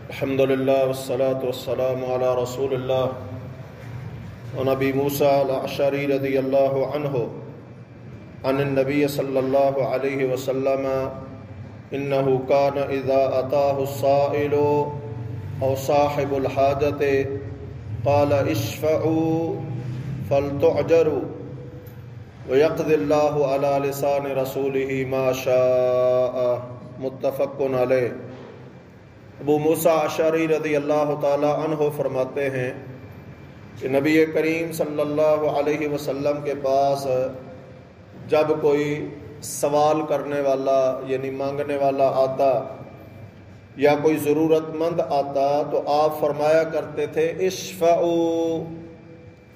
الحمد لله والصلاة والسلام على رسول الله ونبي موسى الأشعري رضي الله عنه عن النبي صلى الله عليه وسلم إنه كان إذا أتاه السائل أو صاحب الحاجة قال اشفعوا فلتعجروا ويقضي الله على لسان رسوله ما شاء متفق علیہ۔ ابو موسیٰ اشعری رضی اللہ تعالی عنہ فرماتے ہیں کہ نبی کریم صلی اللہ علیہ وسلم کے پاس جب کوئی سوال کرنے والا یعنی مانگنے والا آتا یا کوئی ضرورت مند آتا تو آپ فرمایا کرتے تھے اشفعوا،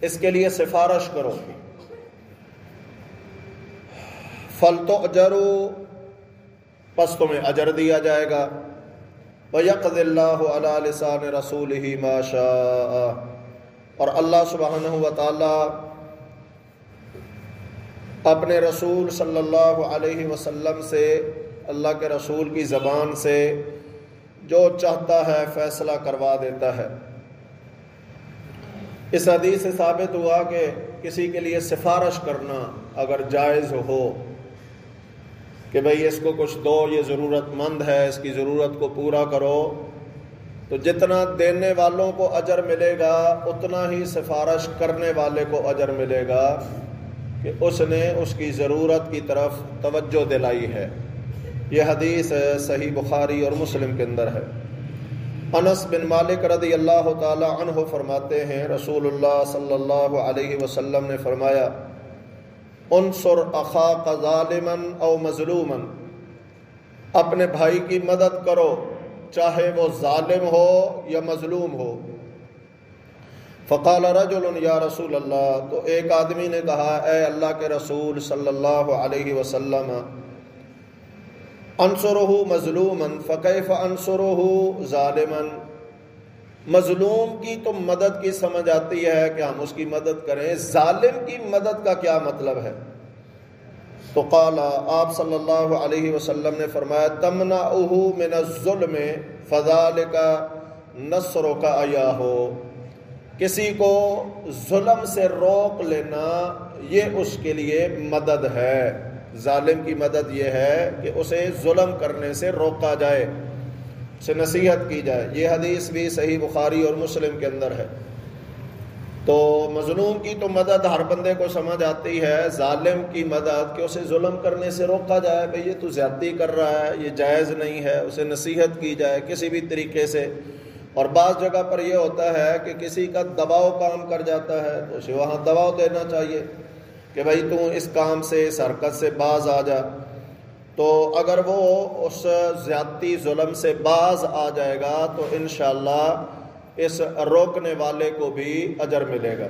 اس کے لیے سفارش کرو، فلتؤجروا، پس تمہیں اجر دیا جائے گا، وَيَقْضِ اللَّهُ عَلَى لِسَانِ رَسُولِهِ مَا شَاءَ، اور اللہ سبحانہ وتعالی اپنے رسول صلی اللہ علیہ وسلم سے، اللہ کے رسول کی زبان سے جو چاہتا ہے فیصلہ کروا دیتا ہے۔ اس حدیث سے ثابت ہوا کہ کسی کے لیے سفارش کرنا اگر جائز ہو کہ بھئی اس کو کچھ دو، یہ ضرورت مند ہے، اس کی ضرورت کو پورا کرو، تو جتنا دینے والوں کو اجر ملے گا اتنا ہی سفارش کرنے والے کو اجر ملے گا کہ اس نے اس کی ضرورت کی طرف توجہ دلائی ہے۔ یہ حدیث صحیح بخاری اور مسلم کے اندر ہے۔ انس بن مالک رضی اللہ تعالی عنہ فرماتے ہیں رسول اللہ صلی اللہ علیہ وسلم نے فرمایا انصر اخاک ظالما او مظلوما، اپنے بھائی کی مدد کرو چاہے وہ ظالم ہو یا مظلوم ہو۔ فقال رجل یا رسول اللہ، تو ایک آدمی نے کہا اے اللہ کے رسول صلی اللہ علیہ وسلم انصرہ مظلوما فکیف انصرہ ظالما، مظلوم کی تو مدد کی سمجھ آتی ہے کہ ہم اس کی مدد کریں، ظالم کی مدد کا کیا مطلب ہے؟ تو قال، آپ صلی اللہ علیہ وسلم نے فرمایا تمنعہ من الظلم فذلک نصرک ایاہ، کسی کو ظلم سے روک لینا یہ اس کے لیے مدد ہے۔ ظالم کی مدد یہ ہے کہ اسے ظلم کرنے سے روکا جائے، سے نصیحت کی جائے۔ یہ حدیث بھی صحیح بخاری اور مسلم کے اندر ہے۔ تو مظلوم کی تو مدد ہر بندے کو سمجھ آتی ہے، ظالم کی مدد کہ اسے ظلم کرنے سے روکا جائے، بھئی یہ تو زیادتی کر رہا ہے، یہ جائز نہیں ہے، اسے نصیحت کی جائے کسی بھی طریقے سے۔ اور بعض جگہ پر یہ ہوتا ہے کہ کسی کا دباؤ کام کر جاتا ہے تو اسے وہاں دباؤ دینا چاہیے کہ بھئی تو اس کام سے، اس حرکت سے باز آ جا۔ تو اگر وہ اس زیادتی ظلم سے باز آ جائے گا تو انشاءاللہ اس روکنے والے کو بھی اجر ملے گا۔